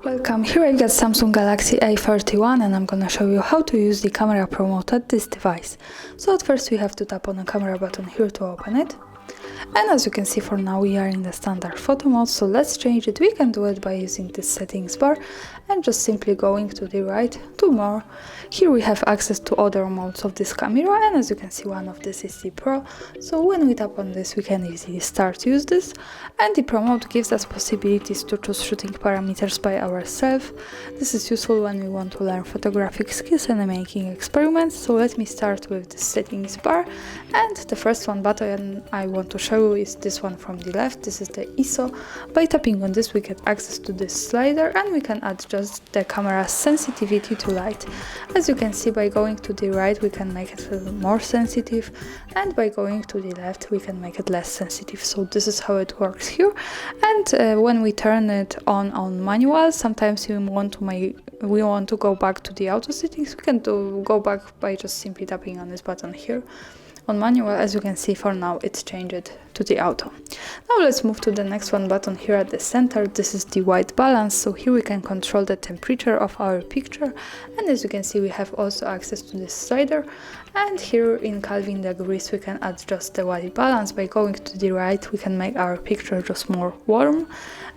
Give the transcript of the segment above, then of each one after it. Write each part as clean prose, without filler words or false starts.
Welcome, here I got Samsung Galaxy A31 and I'm gonna show you how to use the camera pro mode at this device. So at first we have to tap on the camera button here to open it. And as you can see, for now we are in the standard photo mode, so let's change it. We can do it by using this settings bar and just simply going to the right to more. Here we have access to other modes of this camera, and as you can see, one of this is the Pro. So when we tap on this, we can easily start to use this, and the Pro mode gives us possibilities to choose shooting parameters by ourselves. This is useful when we want to learn photographic skills and making experiments. So let me start with the settings bar, and the first one button I want to show you is this one from the left. This is the ISO. By tapping on this, we get access to this slider and we can adjust the camera's sensitivity to light. As you can see, by going to the right we can make it a little more sensitive, and by going to the left we can make it less sensitive. So this is how it works here. And when we turn it on manual, sometimes we want to go back to the auto settings. We can go back by just simply tapping on this button here. On manual, as you can see, for now it's changed to the auto. Now let's move to the next one button here at the center. This is the white balance. So here we can control the temperature of our picture, and as you can see we have also access to this slider, and here in Kelvin degrees we can adjust the white balance. By going to the right we can make our picture just more warm,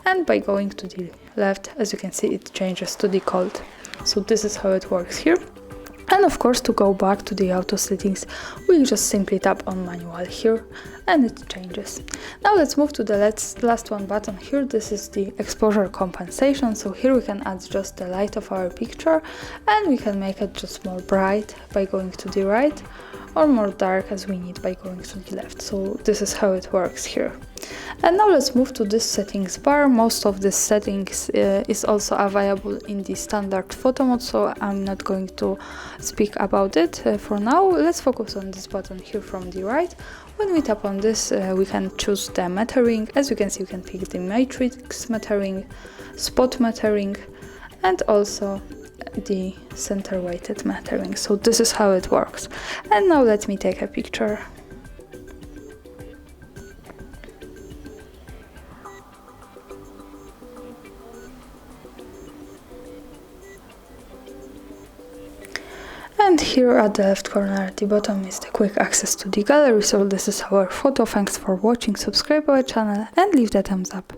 and by going to the left, as you can see, it changes to the cold. So this is how it works here. And of course, to go back to the auto settings, we just simply tap on manual here and it changes. Now let's move to the last one button here. This is the exposure compensation. So here we can adjust the light of our picture, and we can make it just more bright by going to the right, or more dark as we need by going to the left. So this is how it works here. And now let's move to this settings bar. Most of this settings is also available in the standard photo mode, so I'm not going to speak about it for now. Let's focus on this button here from the right. When we tap on this, we can choose the metering. As you can see, we can pick the matrix metering, spot metering, and also the center weighted metering. So this is how it works. And now let me take a picture. And here at the left corner at the bottom is the quick access to the gallery. So this is our photo. Thanks for watching, subscribe our channel and leave the thumbs up.